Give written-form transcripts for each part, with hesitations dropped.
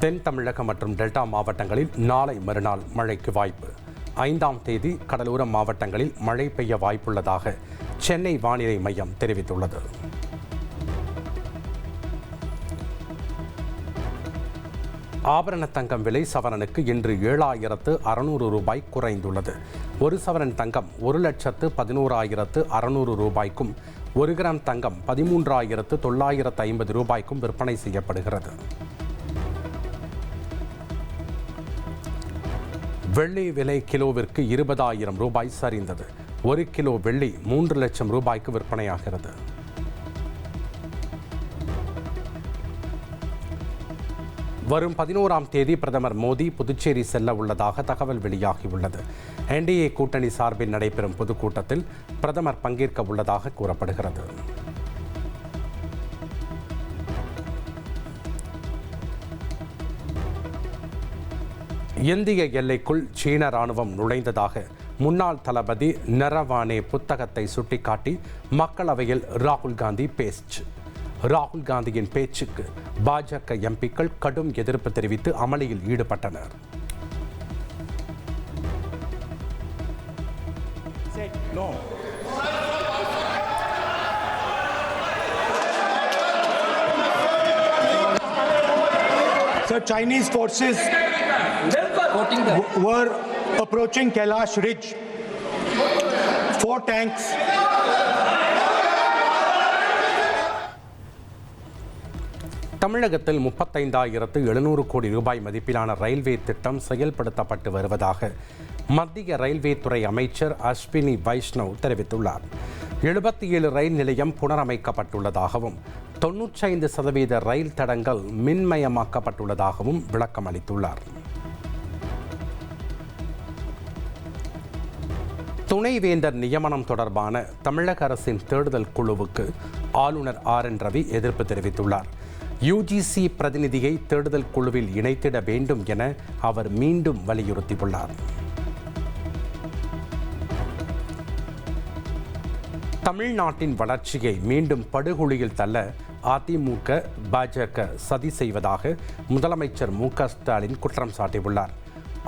தென் தமிழகம் மற்றும் டெல்டா மாவட்டங்களில் நாளை மறுநாள் மழைக்கு வாய்ப்பு. 5ஆம் தேதி கடலோர மாவட்டங்களில் மழை பெய்ய வாய்ப்புள்ளதாக சென்னை வானிலை மையம் தெரிவித்துள்ளது. ஆபரண தங்கம் விலை சவரனுக்கு இன்று 7,600 ரூபாய் குறைந்துள்ளது. ஒரு சவரன் தங்கம் 1,11,600 ரூபாய்க்கும், 1 கிராம் தங்கம் 13,950 ரூபாய்க்கும் விற்பனை செய்யப்படுகிறது. வெள்ளி விலை கிலோவிற்கு 20,000 ரூபாய் சரிந்தது. 1 கிலோ வெள்ளி 3 லட்சம் ரூபாய்க்கு விற்பனையாகிறது. வரும் 11ஆம் தேதி பிரதமர் மோடி புதுச்சேரி செல்ல உள்ளதாக தகவல் வெளியாகியுள்ளது. NDA கூட்டணி சார்பில் நடைபெறும் பொதுக்கூட்டத்தில் பிரதமர் பங்கேற்க உள்ளதாக கூறப்படுகிறது. இந்திய எல்லைக்குள் சீன ராணுவம் நுழைந்ததாக முன்னாள் தளபதி நரவானே புத்தகத்தை சுட்டிக்காட்டி மக்களவையில் ராகுல் காந்தி பேச்சு. ராகுல் காந்தியின் பேச்சுக்கு பாஜக எம்பிக்கள் கடும் எதிர்ப்பு தெரிவித்து அமளியில் ஈடுபட்டனர். So Chinese forces were approaching Kailash Ridge. 4 tanks. தமிழகத்தில் 35,700 கோடி ரூபாய் மதிப்பிலான ரயில்வே திட்டம் செயல்படுத்தப்பட்டு வருவதாக மத்திய ரயில்வே துறை அமைச்சர் அஸ்வினி வைஷ்ணவ் தெரிவித்துள்ளார். 77 ரயில் நிலையம் புனரமைக்கப்பட்டுள்ளதாகவும் 95% ரயில் தடங்கள் மின்மயமாக்கப்பட்டுள்ளதாகவும் விளக்கம் அளித்துள்ளார். துணைவேந்தர் நியமனம் தொடர்பான தமிழக அரசின் தேடுதல் குழுவுக்கு ஆளுநர் RN ரவி எதிர்ப்பு தெரிவித்துள்ளார். UGC பிரதிநிதியை தேடுதல் குழுவில் இணைத்திட வேண்டும் என அவர் மீண்டும் வலியுறுத்தியுள்ளார். தமிழ்நாட்டின் வளர்ச்சியை மீண்டும் படுகொலியில் தள்ள அதிமுக பாஜக சதி செய்வதாக முதலமைச்சர் MK-ஸ்டாலின் குற்றம் சாட்டியுள்ளார்.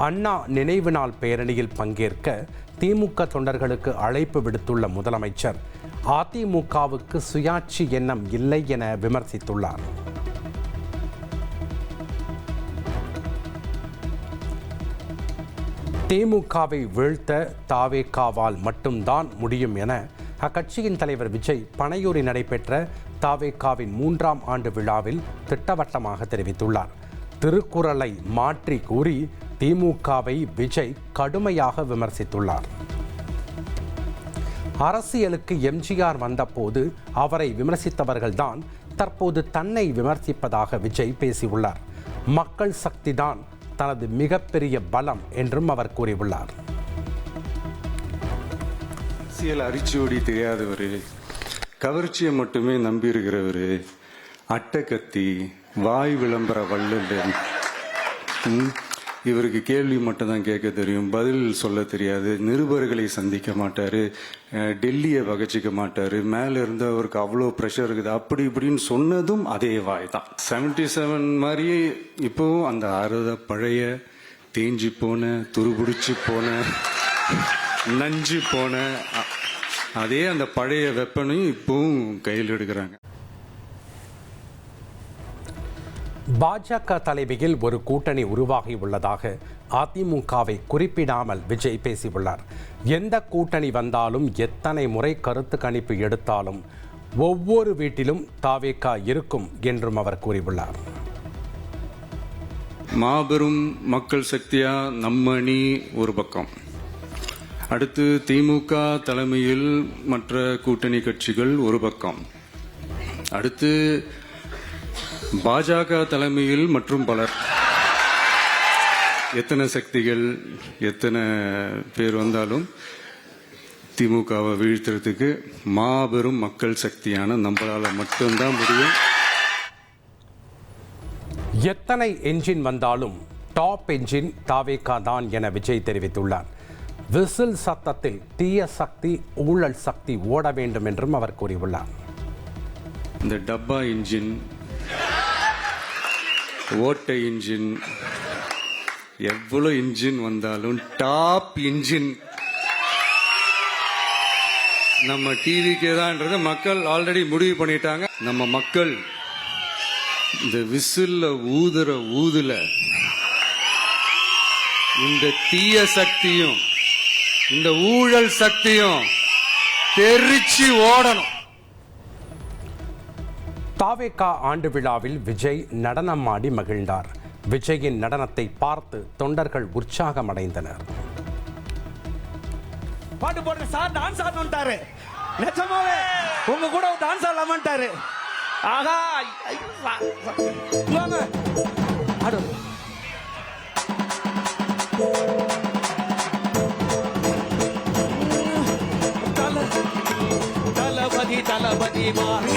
அண்ணா நினைவு நாள் பேரணியில் பங்கேற்க திமுக தொண்டர்களுக்கு அழைப்பு விடுத்துள்ள முதலமைச்சர் அதிமுகவுக்கு சுயாட்சி எண்ணம் இல்லை என விமர்சித்துள்ளார். திமுகவை வீழ்த்த தாவேகாவால் மட்டும்தான் முடியும் என அக்கட்சியின் தலைவர் விஜய் பனையூரில் நடைபெற்ற தாவேகாவின் 3ஆம் ஆண்டு விழாவில் திட்டவட்டமாக தெரிவித்துள்ளார். திருக்குறளை மாற்றி கூறி திமுகவை விஜய் கடுமையாக விமர்சித்துள்ளார். அரசியலுக்கு MGR வந்தபோது அவரை விமர்சித்தவர்கள்தான் தற்போது தன்னை விமர்சிப்பதாக விஜய் பேசியுள்ளார். மக்கள் சக்திதான் தனது மிகப்பெரிய பலம் என்றும் அவர் கூறியுள்ளார். அரசியல் அரிச்சுவடி தெரியாதவர், கவர்ச்சியை மட்டுமே நம்பியிருக்கிறவர், அட்டக்கத்தி, வாய் விளம்பர வள்ளல். இவருக்கு கேள்வி மட்டும் தான் கேட்க தெரியும், பதில் சொல்ல தெரியாது, நிருபர்களை சந்திக்க மாட்டாரு, டெல்லியை வகச்சிக்க மாட்டாரு, மேல இருந்து அவருக்கு அவ்வளோ ப்ரெஷர் இருக்குது, அப்படி இப்படின்னு சொன்னதும் அதே வாய் தான். 77 மாதிரியே இப்போவும் அந்த பழைய தேஞ்சி போன, துருபிடிச்சு போன, நஞ்சு போன அதே அந்த பழைய வெப்பனையும் இப்பவும் கையில் எடுக்கிறாங்க. பாஜக தலைமையில் ஒரு கூட்டணி உருவாகி உள்ளதாக அதிமுகவை குறிப்பிடாமல் விஜய் பேசியுள்ளார். எந்த கூட்டணி வந்தாலும், எத்தனை முறை கருத்து கணிப்பு எடுத்தாலும் ஒவ்வொரு வீட்டிலும் தாவேகா இருக்கும் என்றும் அவர் கூறியுள்ளார். மாபெரும் மக்கள் சக்தியா நம்ம அணி ஒரு பக்கம், அடுத்து திமுக தலைமையில் மற்ற கூட்டணி கட்சிகள் ஒரு பக்கம், அடுத்து பாஜக தலைமையில் மற்றும் பலர். எத்தனை சக்திகள், எத்தனை பேர் வந்தாலும் திமுகவை வீழ்த்துறதுக்கு மாபெரும் மக்கள் சக்தியான நம்மளால மட்டும்தான் முடியும். எத்தனை என்ஜின் வந்தாலும் டாப் என்ஜின் தாவேகா தான் என விஜய் தெரிவித்துள்ளார். விசில் சத்தத்தில் தீய சக்தி, ஊழல் சக்தி ஓட வேண்டும் என்றும் அவர் கூறியுள்ளார். இந்த டப்பா இன்ஜின் ஓட்டை இன்ஜின், எவ்வளோ இன்ஜின் வந்தாலும் டாப் இன்ஜின் நம்ம டிவிக்கே தான்ன்றத மக்கள் ஆல்ரெடி முடிவு பண்ணிட்டாங்க. நம்ம மக்கள் இந்த விசில்ல ஊதுல இந்த தீய சக்தியும் இந்த ஊழல் சக்தியும் தெரிச்சு ஓடணும். தாவேகா ஆண்டு விழாவில் விஜய் நடனம் ஆடி மகிழ்ந்தார். விஜயின் நடனத்தை பார்த்து தொண்டர்கள் உற்சாகம் அடைந்தனர். பாட்டு போடுற சார் டான்ஸ் ஆடணும்ட்டாரு. நிஜமாவே உங்க கூட டான்ஸ் ஆடலாமான்ட்டாரு. ஆஹா வாங்க ஆடு. தளபதி தளபதி வாழ்க,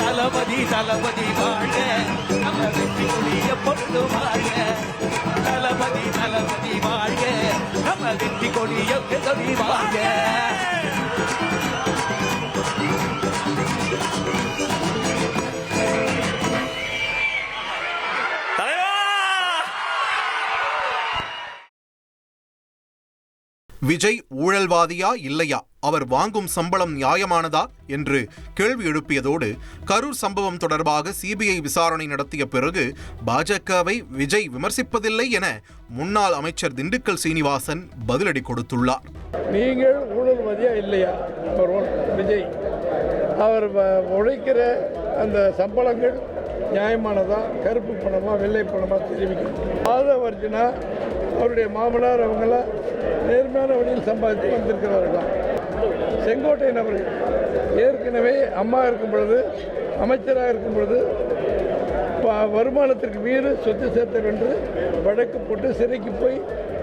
தளபதி தளபதி வாழ்க, நம்ம வெற்றி கொடி எப்பொழுது வாழ்க. தளபதி தளபதி வாழ்க, நம்ம வெற்றி கொடி எப்பொழுது வாழ்க. விஜய் ஊழல்வாதியா இல்லையா, அவர் வாங்கும் சம்பளம் நியாயமானதா என்று கேள்வி எழுப்பியதோடு கரூர் சம்பவம் தொடர்பாக சிபிஐ விசாரணை நடத்திய பிறகு பாஜகவை விஜய் விமர்சிப்பதில்லை என முன்னாள் அமைச்சர் திண்டுக்கல் சீனிவாசன் பதிலடி கொடுத்துள்ளார். நீங்கள் ஊழல்வாதியா இல்லையா, விஜய் அவர் உழைக்கிற அந்த சம்பளங்கள் நியாயமானதா, கருப்பு பணமா வெள்ளை பணமா தெரிவிக்கணும். ஆதவர்ஜுனா அவருடைய மாமனார் அவங்களாம் நேர்மையான வழியில் சம்பாதித்து வந்திருக்கிறார்களாம். செங்கோட்டையன் அவர்கள் ஏற்கனவே அம்மா இருக்கும் பொழுது, அமைச்சராக இருக்கும் பொழுது வருமானத்திற்கு மீறி சொத்து சேர்த்தர் என்று வழக்கு போட்டு சிறைக்கு போய்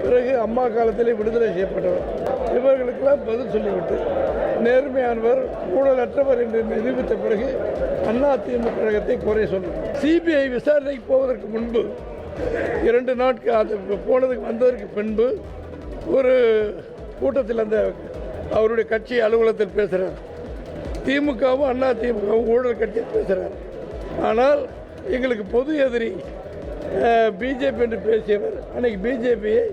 பிறகு அம்மா காலத்திலே விடுதலை செய்யப்பட்டவர். இவர்களுக்கெல்லாம் பதில் சொல்லிவிட்டு நேர்மையானவர், ஊழலற்றவர் என்று நிரூபித்த பிறகு அதிமுக கழகத்தை குறை சொல்லும். சிபிஐ விசாரணைக்கு போவதற்கு முன்பு 2 நாட்கள் அது போனதுக்கு வந்ததற்கு பின்பு ஒரு கூட்டத்தில் அந்த அவருடைய கட்சி அலுவலகத்தில் பேசுகிறார். திமுகவும் அதிமுகவும் ஊழல் கட்சியில் பேசுகிறார். ஆனால் எங்களுக்கு பொது எதிரி பிஜேபி என்று பேசியவர் அன்னைக்கு பிஜேபியை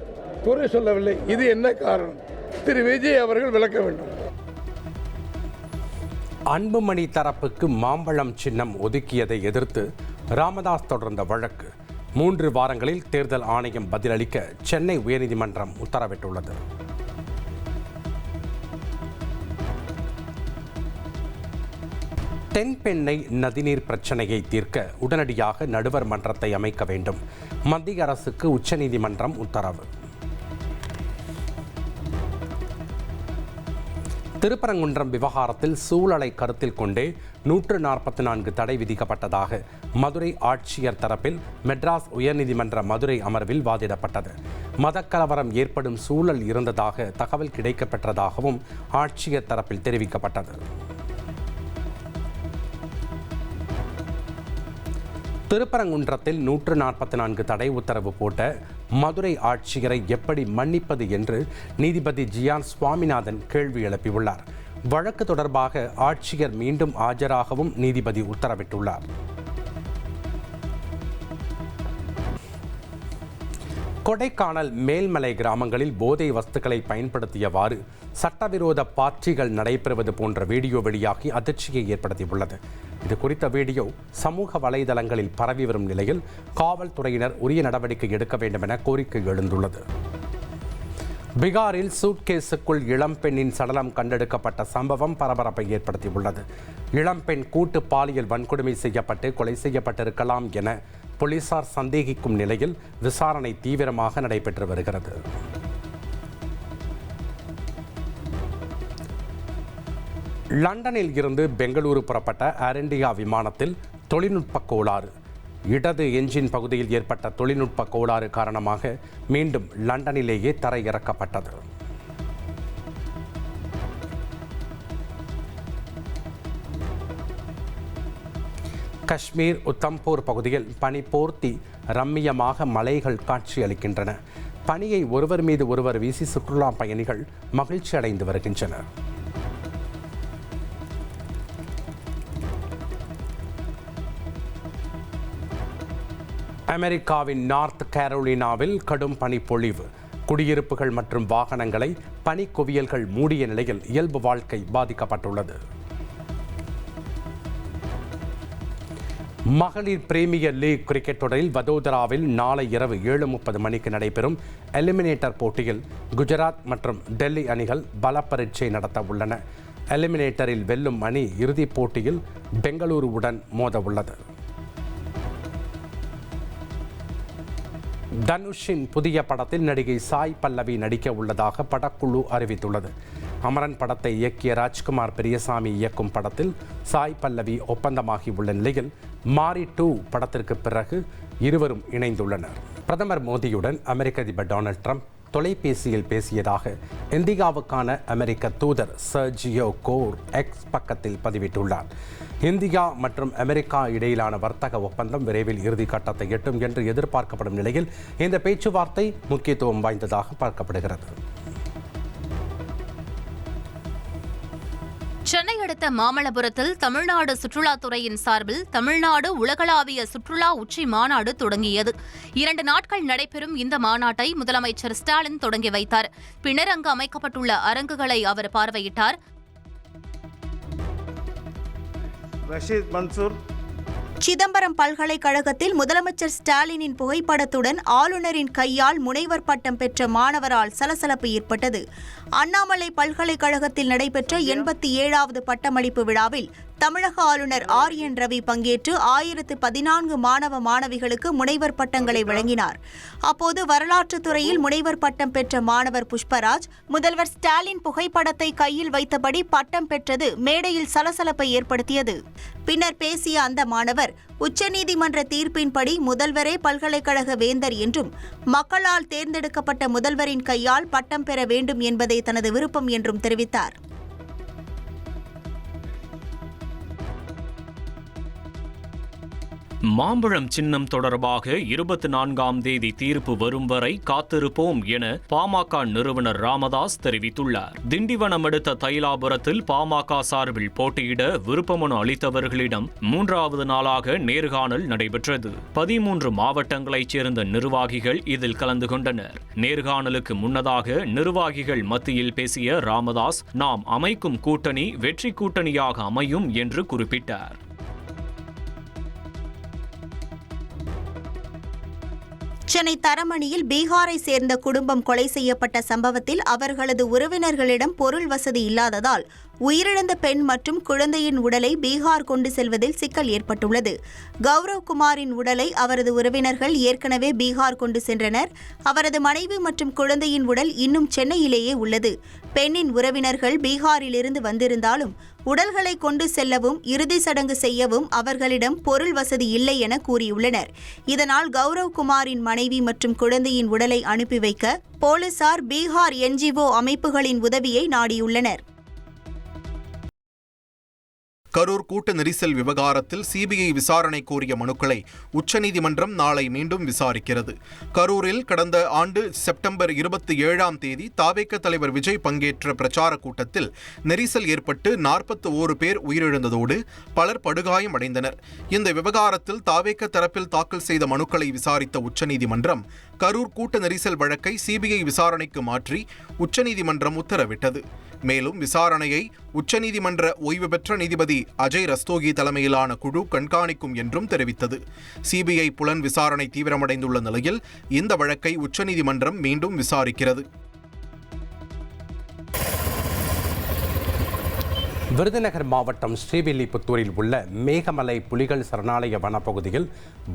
குறை சொல்லவில்லை. இது என்ன காரணம்? திரு விஜய் அவர்கள் விளக்க வேண்டும். அன்புமணி தரப்புக்கு மாம்பழம் சின்னம் ஒதுக்கியதை எதிர்த்து ராமதாஸ் தொடர்ந்த வழக்கு 3 வாரங்களில் தேர்தல் ஆணையம் பதிலளிக்க சென்னை உயர்நீதிமன்றம் உத்தரவிட்டுள்ளது. தென்பெண்ணை நதிநீர் பிரச்சனையை தீர்க்க உடனடியாக நடுவர் மன்றத்தை அமைக்க வேண்டும். மத்திய அரசுக்கு உச்சநீதிமன்றம் உத்தரவு. திருப்பரங்குன்றம் விவகாரத்தில் சூழலை கருத்தில் கொண்டே 144 தடை விதிக்கப்பட்டதாக மதுரை ஆட்சியர் தரப்பில் மெட்ராஸ் உயர்நீதிமன்ற மதுரை அமர்வில் வாதிடப்பட்டது. மதக்கலவரம் ஏற்படும் சூழல் இருந்ததாக தகவல் கிடைக்கப்பெற்றதாகவும் ஆட்சியர் தரப்பில் தெரிவிக்கப்பட்டது. திருப்பரங்குன்றத்தில் 144 தடை உத்தரவு போட்ட மதுரை ஆட்சியரை எப்படி மன்னிப்பது என்று நீதிபதி ஜியான் சுவாமிநாதன் கேள்வி எழுப்பியுள்ளார். வழக்கு தொடர்பாக ஆட்சியர் மீண்டும் ஆஜராகவும் நீதிபதி உத்தரவிட்டுள்ளார். கொடைக்கானல் மேல்மலை கிராமங்களில் போதை வஸ்துக்களை பயன்படுத்தியவாறு சட்டவிரோத பார்ட்டிகள் நடைபெறுவது போன்ற வீடியோ வெளியாகி அதிர்ச்சியை ஏற்படுத்தியுள்ளது. இது குறித்த வீடியோ சமூக வலைதளங்களில் பரவி வரும் நிலையில் காவல்துறையினர் உரிய நடவடிக்கை எடுக்க வேண்டும் என கோரிக்கை எழுந்துள்ளது. பீகாரில் சூட்கேஸுக்குள் இளம்பெண்ணின் சடலம் கண்டெடுக்கப்பட்ட சம்பவம் பரபரப்பை ஏற்படுத்தியுள்ளது. இளம்பெண் கூட்டு பாலியல் வன்கொடுமை செய்யப்பட்டு கொலை செய்யப்பட்டிருக்கலாம் என போலீசார் சந்தேகிக்கும் நிலையில் விசாரணை தீவிரமாக நடைபெற்று வருகிறது. லண்டனில் இருந்து பெங்களூரு புறப்பட்ட ஏர் இந்தியா விமானத்தில் தொழில்நுட்ப கோளாறு. இடது என்ஜின் பகுதியில் ஏற்பட்ட தொழில்நுட்ப கோளாறு காரணமாக மீண்டும் லண்டனிலேயே தரையிறக்கப்பட்டது. காஷ்மீர் உத்தம்பூர் பகுதியில் பனி போர்த்தி ரம்மியமாக மலைகள் காட்சியளிக்கின்றன. பனியை ஒருவர் மீது ஒருவர் வீசி சுற்றுலா பயணிகள் மகிழ்ச்சி அடைந்து வருகின்றனர். அமெரிக்காவின் நார்த் கேரோலினாவில் கடும் பனிப்பொழிவு. குடியிருப்புகள் மற்றும் வாகனங்களை பனிக்குவியல்கள் மூடிய நிலையில் இயல்பு வாழ்க்கை பாதிக்கப்பட்டுள்ளது. மகளிர் பிரீமியர் லீக் கிரிக்கெட் தொடரில் வதோதராவில் நாளை இரவு 7:30 மணிக்கு நடைபெறும் எலிமினேட்டர் போட்டியில் குஜராத் மற்றும் டெல்லி அணிகள் பல பரீட்சை நடத்த உள்ளன. எலிமினேட்டரில் வெல்லும் அணி இறுதிப் போட்டியில் பெங்களூருவுடன் மோத உள்ளது. தனுஷின் புதிய படத்தில் நடிகை சாய் பல்லவி நடிக்க உள்ளதாக படக்குழு அறிவித்துள்ளது. அமரன் படத்தை இயக்கிய ராஜ்குமார் பெரியசாமி இயக்கும் படத்தில் சாய் பல்லவி ஒப்பந்தமாகி உள்ள நிலையில் மாரி 2 படத்திற்கு பிறகு இருவரும் இணைந்துள்ளனர். பிரதமர் மோடியுடன் அமெரிக்க அதிபர் டொனால்ட் ட்ரம்ப் தொலைபேசியில் பேசியதாக இந்தியாவுக்கான அமெரிக்க தூதர் சர்ஜியோ கோர் எக்ஸ் பக்கத்தில் பதிவிட்டுள்ளார். இந்தியா மற்றும் அமெரிக்கா இடையிலான வர்த்தக ஒப்பந்தம் விரைவில் இறுதி கட்டத்தை எட்டும் என்று எதிர்பார்க்கப்படும் நிலையில் இந்த பேச்சுவார்த்தை முக்கியத்துவம் வாய்ந்ததாக பார்க்கப்படுகிறது. சென்னை அடுத்த மாமல்லபுரத்தில் தமிழ்நாடு சுற்றுலாத்துறையின் சார்பில் தமிழ்நாடு உலகளாவிய சுற்றுலா உச்சி மாநாடு தொடங்கியது. 2 நாட்கள் நடைபெறும் இந்த மாநாட்டை முதலமைச்சர் ஸ்டாலின் தொடங்கி வைத்தார். பின்னர் அங்கு அமைக்கப்பட்டுள்ள அரங்குகளை அவர் பார்வையிட்டார். சிதம்பரம் பல்கலைக்கழகத்தில் முதலமைச்சர் ஸ்டாலினின் புகைப்படத்துடன் ஆளுநரின் கையால் முனைவர் பட்டம் பெற்ற மாணவரால் சலசலப்பு ஏற்பட்டது. அண்ணாமலை பல்கலைக்கழகத்தில் நடைபெற்ற 87வது பட்டமளிப்பு விழாவில் தமிழக ஆளுநர் ஆர்.என். ரவி பங்கேற்று 1014 மாணவ மாணவிகளுக்கு முனைவர் பட்டங்களை வழங்கினார். அப்போது வரலாற்றுத் துறையில் முனைவர் பட்டம் பெற்ற மாணவர் புஷ்பராஜ் முதல்வர் ஸ்டாலின் புகைப்படத்தை கையில் வைத்தபடி பட்டம் பெற்றது மேடையில் சலசலப்பை ஏற்படுத்தியது. பின்னர் பேசிய அந்த மாணவர் உச்சநீதிமன்ற தீர்ப்பின்படி முதல்வரே பல்கலைக்கழக வேந்தர் என்றும் மக்களால் தேர்ந்தெடுக்கப்பட்ட முதல்வரின் கையால் பட்டம் பெற வேண்டும் என்பதே தனது விருப்பம் என்றும் தெரிவித்தார். மாம்பழம் சின்னம் தொடர்பாக 24ஆம் தேதி தீர்ப்பு வரும் வரை காத்திருப்போம் என பாமக நிறுவனர் ராமதாஸ் தெரிவித்துள்ளார். திண்டிவனம் அடுத்த தைலாபுரத்தில் பாமக சார்பில் போட்டியிட விருப்பமனு அளித்தவர்களிடம் 3வது நாளாக நேர்காணல் நடைபெற்றது. 13 மாவட்டங்களைச் சேர்ந்த நிர்வாகிகள் இதில் கலந்து கொண்டனர். நேர்காணலுக்கு முன்னதாக நிர்வாகிகள் மத்தியில் பேசிய ராமதாஸ், நாம் அமைக்கும் கூட்டணி வெற்றி கூட்டணியாக அமையும் என்று குறிப்பிட்டார். சென்னை தரமணியில் பீகாரை சேர்ந்த குடும்பம் கொலை செய்யப்பட்ட சம்பவத்தில் அவர்களது உறவினர்களிடம் பொருள் வசதி இல்லாததால் உயிரிழந்த பெண் மற்றும் குழந்தையின் உடலை பீகார் கொண்டு செல்வதில் சிக்கல் ஏற்பட்டுள்ளது. கௌரவ் குமாரின் உடலை அவரது உறவினர்கள் ஏற்கனவே பீகார் கொண்டு சென்றனர். அவரது மனைவி மற்றும் குழந்தையின் உடல் இன்னும் சென்னையிலேயே உள்ளது. பெண்ணின் உறவினர்கள் பீகாரிலிருந்து வந்திருந்தாலும் உடல்களை கொண்டு செல்லவும் இறுதி சடங்கு செய்யவும் அவர்களிடம் பொருள் வசதி இல்லை என கூறியுள்ளனர். இதனால் கௌரவ் குமாரின் மனைவி மற்றும் குழந்தையின் உடலை அனுப்பி வைக்க போலீசார் பீகார் NGO அமைப்புகளின் உதவியை நாடியுள்ளனர். கரூர் கூட்ட நெரிசல் விவகாரத்தில் சிபிஐ விசாரணை கோரிய மனுக்களை உச்சநீதிமன்றம் நாளை மீண்டும் விசாரிக்கிறது. கரூரில் கடந்த ஆண்டு செப்டம்பர் 27ஆம் தேதி தாவேக தலைவர் விஜய் பங்கேற்ற பிரச்சார கூட்டத்தில் நெரிசல் ஏற்பட்டு 41 பேர் உயிரிழந்ததோடு பலர் படுகாயம் அடைந்தனர். இந்த விவகாரத்தில் தாவேக தரப்பில் தாக்கல் செய்த மனுக்களை விசாரித்த உச்சநீதிமன்றம் கரூர் கூட்ட நெரிசல் வழக்கை சிபிஐ விசாரணைக்கு மாற்றி உச்சநீதிமன்றம் உத்தரவிட்டது. மேலும் விசாரணையை உச்சநீதிமன்ற ஓய்வு பெற்ற நீதிபதி அஜய் ரஸ்தோகி தலைமையிலான குழு கண்காணிக்கும் என்றும் தெரிவித்தது. சிபிஐ புலன் விசாரணை தீவிரமடைந்துள்ள நிலையில் இந்த வழக்கை உச்சநீதிமன்றம் மீண்டும் விசாரிக்கிறது. விருதுநகர் மாவட்டம் ஸ்ரீவில்லிபுத்தூரில் உள்ள மேகமலை புலிகள் சரணாலய வனப்பகுதியில்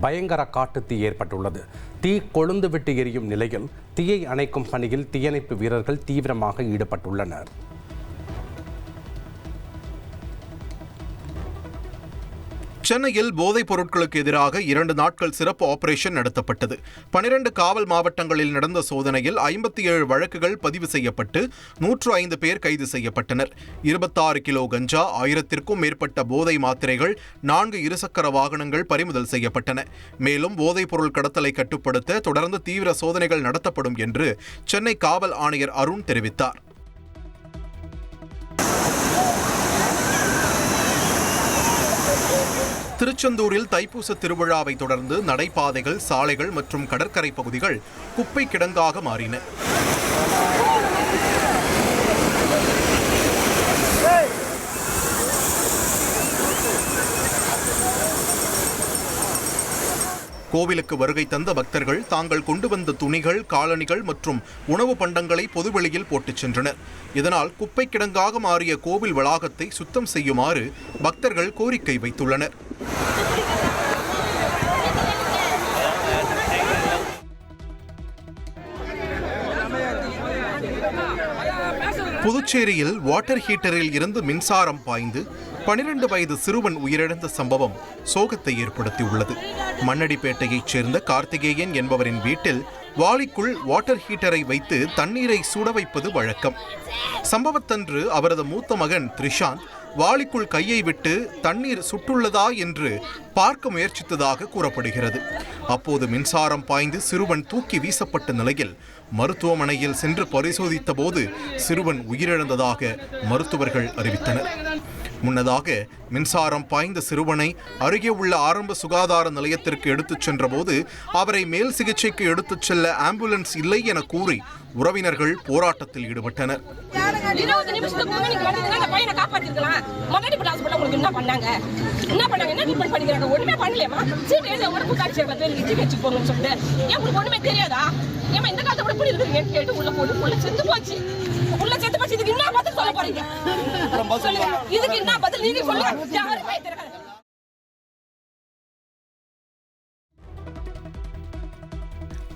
பயங்கர காட்டுத்தீ ஏற்பட்டுள்ளது. தீ கொழுந்துவிட்டு எரியும் நிலையில் தீயை அணைக்கும் பணியில் தீயணைப்பு வீரர்கள் தீவிரமாக ஈடுபட்டுள்ளனர். சென்னையில் போதைப் பொருட்களுக்கு எதிராக 2 நாட்கள் சிறப்பு ஆபரேஷன் நடத்தப்பட்டது. 12 காவல் மாவட்டங்களில் நடந்த சோதனையில் 57 வழக்குகள் பதிவு செய்யப்பட்டு 105 பேர் கைது செய்யப்பட்டனர். 26 கிலோ கஞ்சா, 1000க்கும் மேற்பட்ட போதை மாத்திரைகள், 4 இருசக்கர வாகனங்கள் பறிமுதல் செய்யப்பட்டன. மேலும் போதைப் பொருள் கடத்தலை கட்டுப்படுத்த தொடர்ந்து தீவிர சோதனைகள் நடத்தப்படும் என்று சென்னை காவல் ஆணையர் அருண் தெரிவித்தார். திருச்செந்தூரில் தைப்பூச திருவிழாவை தொடர்ந்து நடைபாதைகள், சாலைகள் மற்றும் கடற்கரை பகுதிகள் குப்பை கிடங்காக மாறின. கோவிலுக்கு வருகை தந்த பக்தர்கள் தாங்கள் கொண்டு வந்த துணிகள், காலணிகள் மற்றும் உணவு பண்டங்களை பொதுவெளியில் போட்டுச் சென்றனர். இதனால் குப்பை கிடங்காக மாறிய கோவில் வளாகத்தை சுத்தம் செய்யுமாறு பக்தர்கள் கோரிக்கை வைத்துள்ளனர். புதுச்சேரியில் வாட்டர் ஹீட்டரில் இருந்து மின்சாரம் பாய்ந்து 12 வயது சிறுவன் உயிரிழந்த சம்பவம் சோகத்தை ஏற்படுத்தியுள்ளது. மண்ணடிப்பேட்டையைச் சேர்ந்த கார்த்திகேயன் என்பவரின் வீட்டில் வாளிக்குள் வாட்டர் ஹீட்டரை வைத்து தண்ணீரை சுட வைப்பது வழக்கம். சம்பவத்தன்று அவரது மூத்த மகன் த்ரிஷாந்த் வாளிக்குள் கையை விட்டு தண்ணீர் சுட்டுள்ளதா என்று பார்க்க முயற்சித்ததாக கூறப்படுகிறது. அப்போது மின்சாரம் பாய்ந்து சிறுவன் தூக்கி வீசப்பட்ட நிலையில் மருத்துவமனையில் சென்று பரிசோதித்த போது சிறுவன் உயிரிழந்ததாக மருத்துவர்கள் அறிவித்தனர். முன்னதாக மின்சாரம் பாய்ந்த சிறுவனை அருகே உள்ள ஆரம்ப சுகாதார நிலையத்திற்கு எடுத்துச் சென்றபோது அவரை மேல் சிகிச்சைக்கு எடுத்துச் செல்ல ஆம்புலன்ஸ் இல்லை என கூறி உறவினர்கள் போராட்டத்தில் ஈடுபட்டனர்.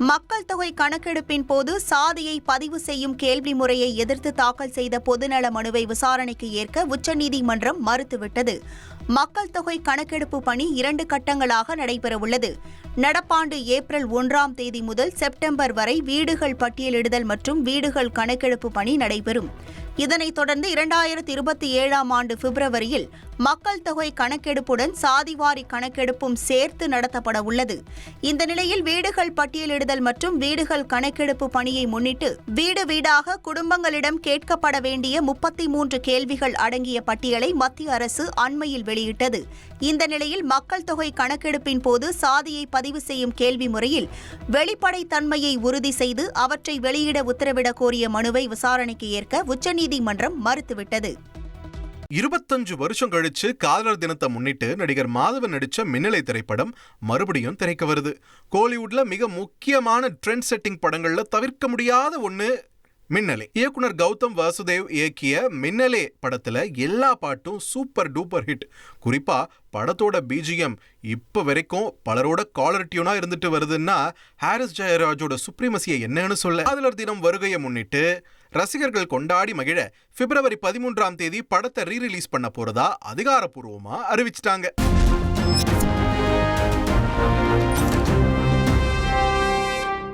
மக்கள் தொகை கணக்கெடுப்பின் போது சாதியை பதிவு செய்யும் கேள்வி முறையை எதிர்த்து தாக்கல் செய்த பொதுநல மனுவை விசாரணைக்கு ஏற்க உச்சநீதிமன்றம் மறுத்துவிட்டது. மக்கள் தொகை கணக்கெடுப்பு பணி 2 கட்டங்களாக நடைபெறவுள்ளது. நடப்பாண்டு ஏப்ரல் 1ஆம் தேதி முதல் செப்டம்பர் வரை வீடுகள் பட்டியலிடுதல் மற்றும் வீடுகள் கணக்கெடுப்பு பணி நடைபெறும். இதனைத் தொடர்ந்து 2027ஆம் ஆண்டு பிப்ரவரியில் மக்கள் தொகை கணக்கெடுப்புடன் சாதிவாரி கணக்கெடுப்பும் சேர்த்து நடத்தப்பட உள்ளது. இந்த நிலையில் வீடுகள் பட்டியலிடுதல் மற்றும் வீடுகள் கணக்கெடுப்பு பணியை முன்னிட்டு வீடு வீடாக குடும்பங்களிடம் கேட்கப்பட வேண்டிய 33 கேள்விகள் அடங்கிய பட்டியலை மத்திய அரசு அண்மையில் வெளியிட்டது. இந்த நிலையில் மக்கள் தொகை கணக்கெடுப்பின் போது சாதியை பதிவு செய்யும் கேள்வி முறையில் வெளிப்படைத்தன்மையை உறுதி செய்து அவற்றை வெளியிட உத்தரவிடக் கோரிய மனுவை விசாரணைக்கு ஏற்க உச்சநீதிமன்றம் மறுத்துவிட்டது. 25 வருஷம் கழிச்சு காதலர் தினத்தை முன்னிட்டு நடிகர் மாதவன் நடிச்ச மின்னலை திரைப்படம் மறுபடியும் திரைக்கு வருது. கோலிவுட்ல மிக முக்கியமான ட்ரெண்ட் செட்டிங் படங்கள்ல தவிர்க்க முடியாத ஒண்ணு மின்னலே. இயக்குனர் கௌதம் வாசுதேவ் இயக்கிய மின்னலே படத்துல எல்லா பாட்டும் சூப்பர் டூப்பர் ஹிட். குறிப்பா படத்தோட பிஜிஎம் இப்ப வரைக்கும் பலரோட காலர் டியூனா இருந்துட்டு வருதுன்னா ஹாரிஸ் ஜெயராஜோட சுப்ரீமசியை என்னன்னு சொல்ல. காதலர் தினம் வருகையை முன்னிட்டு ரசிகர்கள் கொண்டாடி மகிழ பிப்ரவரி 13ஆம் தேதி படத்தை ரீரிலீஸ் பண்ண போறதா அதிகாரப்பூர்வமா அறிவிச்சிட்டாங்க.